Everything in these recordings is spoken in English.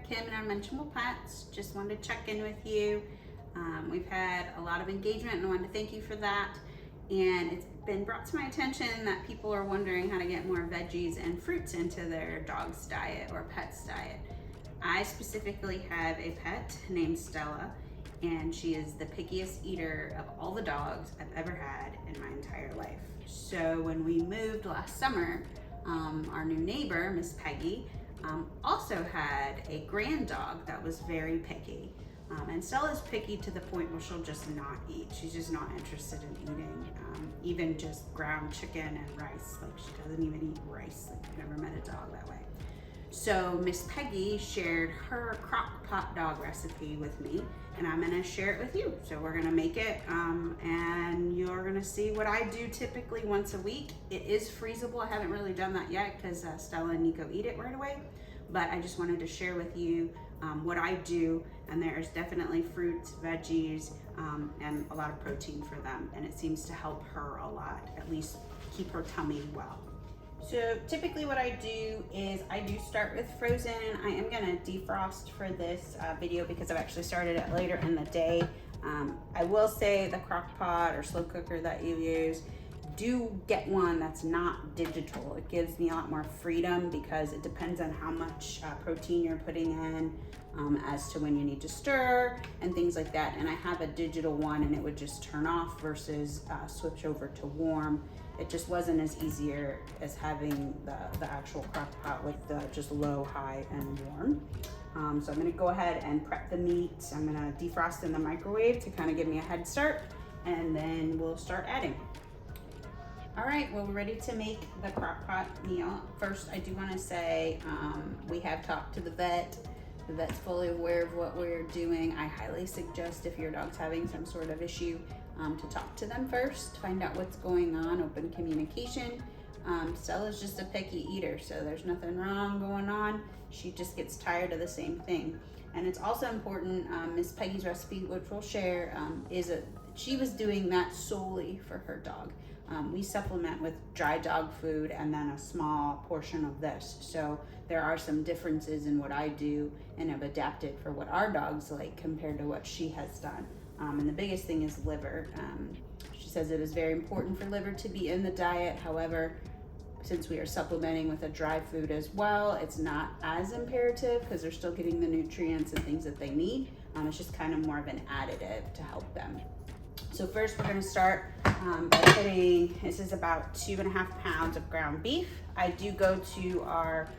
Kim and Unmentionable Pets. Just wanted to check in with you. We've had a lot of engagement and I wanted to thank you for that. And it's been brought to my attention that people are wondering how to get more veggies and fruits into their dog's diet or pet's diet. I specifically have a pet named Stella, and she is the pickiest eater of all the dogs I've ever had in my entire life. So when we moved last summer, our new neighbor, Miss Peggy, also had a grand dog that was very picky. And Stella's picky to the point where she'll just not eat. She's just not interested in eating, even just ground chicken and rice. Like, she doesn't even eat rice. Like, I've never met a dog that way. So Miss Peggy shared her crock pot dog recipe with me, and I'm gonna share it with you. So we're gonna make it, and you're gonna see what I do typically once a week. It is freezable. I haven't really done that yet because Stella and Nico eat it right away, but I just wanted to share with you what I do, and there's definitely fruits, veggies, and a lot of protein for them, and it seems to help her a lot, at least keep her tummy well. So typically what I do is I do start with frozen. I am gonna defrost for this video because I've actually started it later in the day. I will say the crock pot or slow cooker that you use, do get one that's not digital. It gives me a lot more freedom because it depends on how much protein you're putting in, as to when you need to stir and things like that. And I have a digital one and it would just turn off versus switch over to warm. It just wasn't as easier as having the actual crock pot with the just low, high, and warm. So I'm gonna go ahead and prep the meat. I'm gonna defrost in the microwave to kind of give me a head start, and then we'll start adding. All right, well, we're ready to make the crock pot meal. First, I do wanna say we have talked to the vet. The vet's fully aware of what we're doing. I highly suggest if your dog's having some sort of issue to talk to them first, find out what's going on, open communication. Stella's just a picky eater, so there's nothing wrong going on. She just gets tired of the same thing. And it's also important, Miss Peggy's recipe, which we'll share, she was doing that solely for her dog. We supplement with dry dog food and then a small portion of this. So there are some differences in what I do and have adapted for what our dogs like compared to what she has done. And the biggest thing is liver. She says it is very important for liver to be in the diet. However, since we are supplementing with a dry food as well, it's not as imperative because they're still getting the nutrients and things that they need. It's just kind of more of an additive to help them. So first we're gonna start by putting, this is about 2.5 pounds of ground beef. I do go to our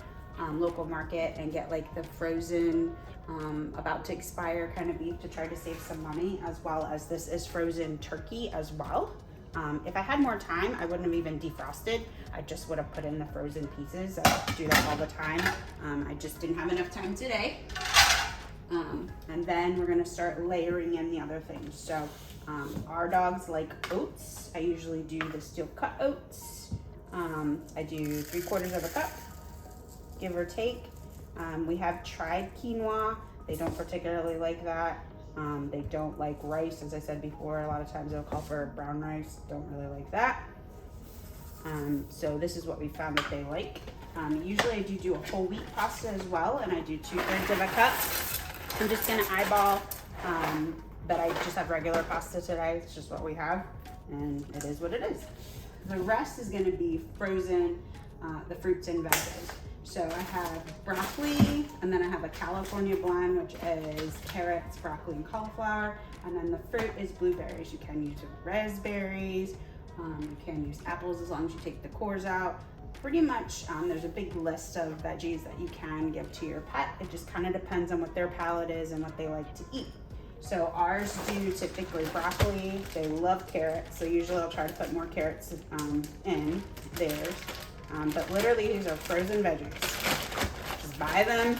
local market and get like the frozen, about to expire kind of beef to try to save some money, as well as this is frozen turkey as well. If I had more time, I wouldn't have even defrosted. I just would have put in the frozen pieces. I do that all the time. I just didn't have enough time today. And then we're gonna start layering in the other things. So our dogs like oats. I usually do the steel cut oats. I do 3/4 of a cup, give or take. We have tried quinoa. They don't particularly like that. They don't like rice, as I said before. A lot of times they'll call for brown rice. Don't really like that. So this is what we found that they like. Usually I do a whole wheat pasta as well, and I do 2/3 of a cup. I'm just gonna eyeball, but I just have regular pasta today. It's just what we have, and it is what it is. The rest is gonna be frozen, the fruits and veggies. So I have broccoli, and then I have a California blend, which is carrots, broccoli, and cauliflower. And then the fruit is blueberries. You can use raspberries, you can use apples as long as you take the cores out. Pretty much, there's a big list of veggies that you can give to your pet. It just kind of depends on what their palate is and what they like to eat. So ours do typically broccoli. They love carrots, so usually I'll try to put more carrots in theirs. But literally these are frozen veggies. Just buy them,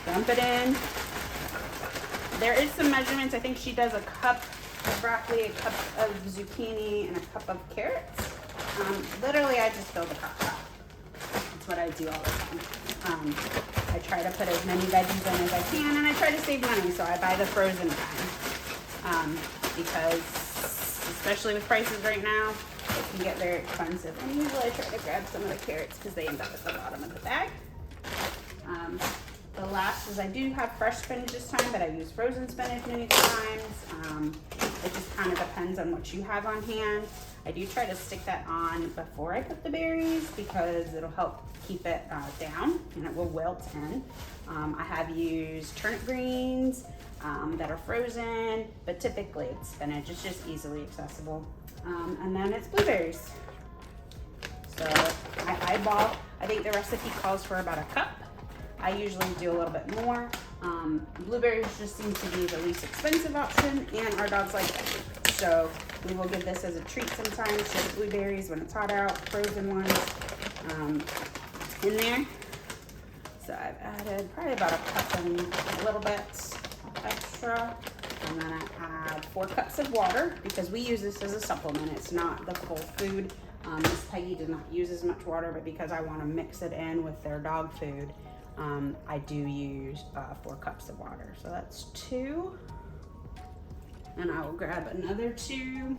dump it in. There is some measurements. I think she does a cup of broccoli, a cup of zucchini, and a cup of carrots. Literally I just fill the crock pot. That's what I do all the time. I try to put as many veggies in as I can, and I try to save money, so I buy the frozen kind. Because, especially with prices right now, it can get very expensive. And usually I try to grab some of the carrots because they end up at the bottom of the bag. The last is I do have fresh spinach this time, but I use frozen spinach many times. It just kind of depends on what you have on hand. I do try to stick that on before I put the berries because it'll help keep it down and it will wilt in. I have used turnip greens that are frozen, but typically it's spinach. It's just easily accessible. And then it's blueberries. So I eyeball. I think the recipe calls for about a cup. I usually do a little bit more. Blueberries just seem to be the least expensive option, and our dogs like veggies. So we will give this as a treat sometimes. Just blueberries when it's hot out, frozen ones in there. So I've added probably about a cup and a little bit extra. And then I add 4 cups of water because we use this as a supplement. It's not the full food. Miss Peggy does not use as much water, but because I want to mix it in with their dog food, I do use 4 cups of water. So that's 2. And I will grab another 2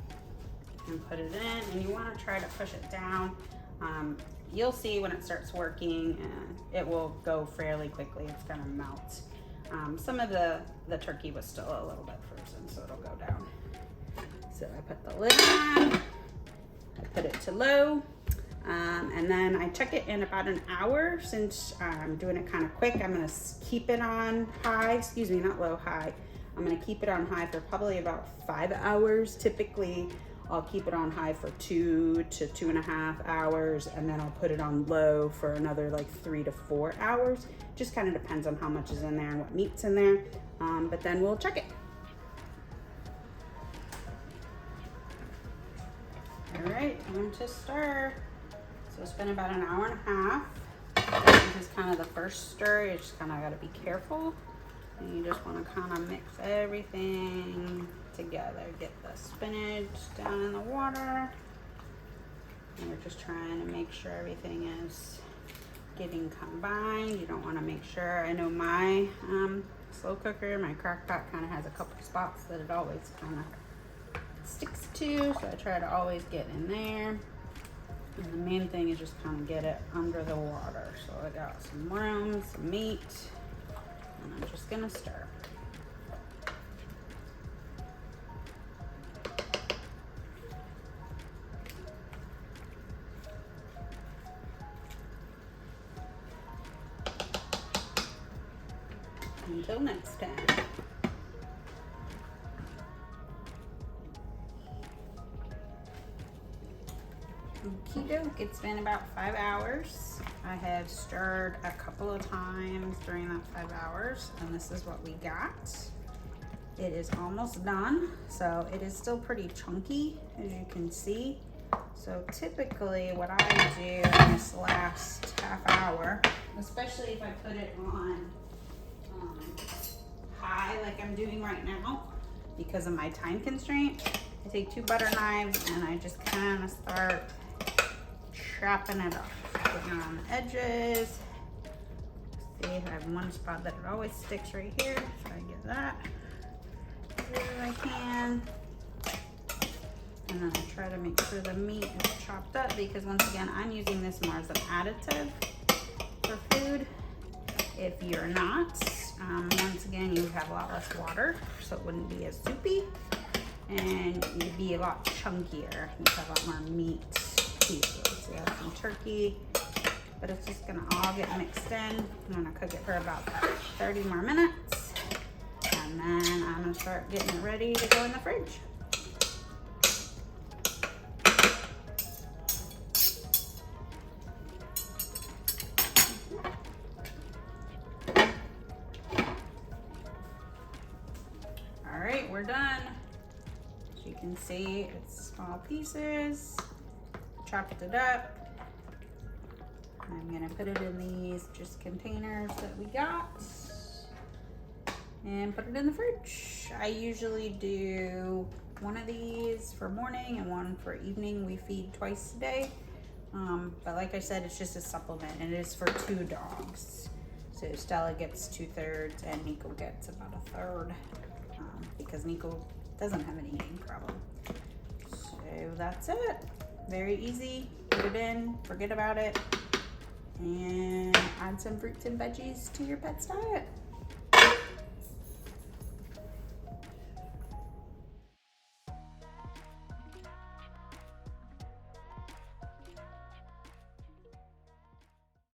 and put it in. And you want to try to push it down. You'll see when it starts working, it will go fairly quickly. It's going to melt. Some of the turkey was still a little bit frozen, so it'll go down. So I put the lid on. I put it to low, and then I check it in about an hour. Since I'm doing it kind of quick, I'm going to keep it on high, excuse me, not low, high. I'm going to keep it on high for probably about 5 hours. Typically, I'll keep it on high for 2 to 2.5 hours, and then I'll put it on low for another like 3 to 4 hours. Just kind of depends on how much is in there and what meat's in there, but then we'll check it. All right, I'm going to stir. So it's been about an hour and a half. This is kind of the first stir. You just kind of got to be careful. And you just want to kind of mix everything together. Get the spinach down in the water. And we're just trying to make sure everything is getting combined. You don't want to make sure. I know my slow cooker, my crock pot kind of has a couple spots that it always kind of sticks to, so I try to always get in there. And the main thing is just kind of get it under the water. So I got some room, some meat, and I'm just gonna stir. Until next time. Okie doke, it's been about 5 hours. I have stirred a couple of times during that 5 hours, and this is what we got. It is almost done, so it is still pretty chunky, as you can see. So typically what I do in this last half hour, especially if I put it on high like I'm doing right now, because of my time constraint, I take 2 butter knives and I just kind of start trapping it up, putting it on the edges. See, I have one spot that it always sticks right here, so I get that where I can. And then I try to make sure the meat is chopped up, because once again, I'm using this more as an additive for food. If you're not, once again, you would have a lot less water, so it wouldn't be as soupy, and you'd be a lot chunkier. You'd have a lot more meat pieces. So you have some turkey, but it's just gonna all get mixed in. I'm gonna cook it for about 30 more minutes, and then I'm gonna start getting it ready to go in the fridge. We're done. As you can see, it's small pieces. Chopped it up. I'm gonna put it in these just containers that we got and put it in the fridge. I usually do one of these for morning and one for evening. We feed twice a day, but like I said, it's just a supplement, and it is for 2 dogs. So Stella gets 2/3 and Nico gets about 1/3. Because Nico doesn't have an eating problem. So that's it. Very easy. Put it in, forget about it. and add some fruits and veggies to your pet's diet.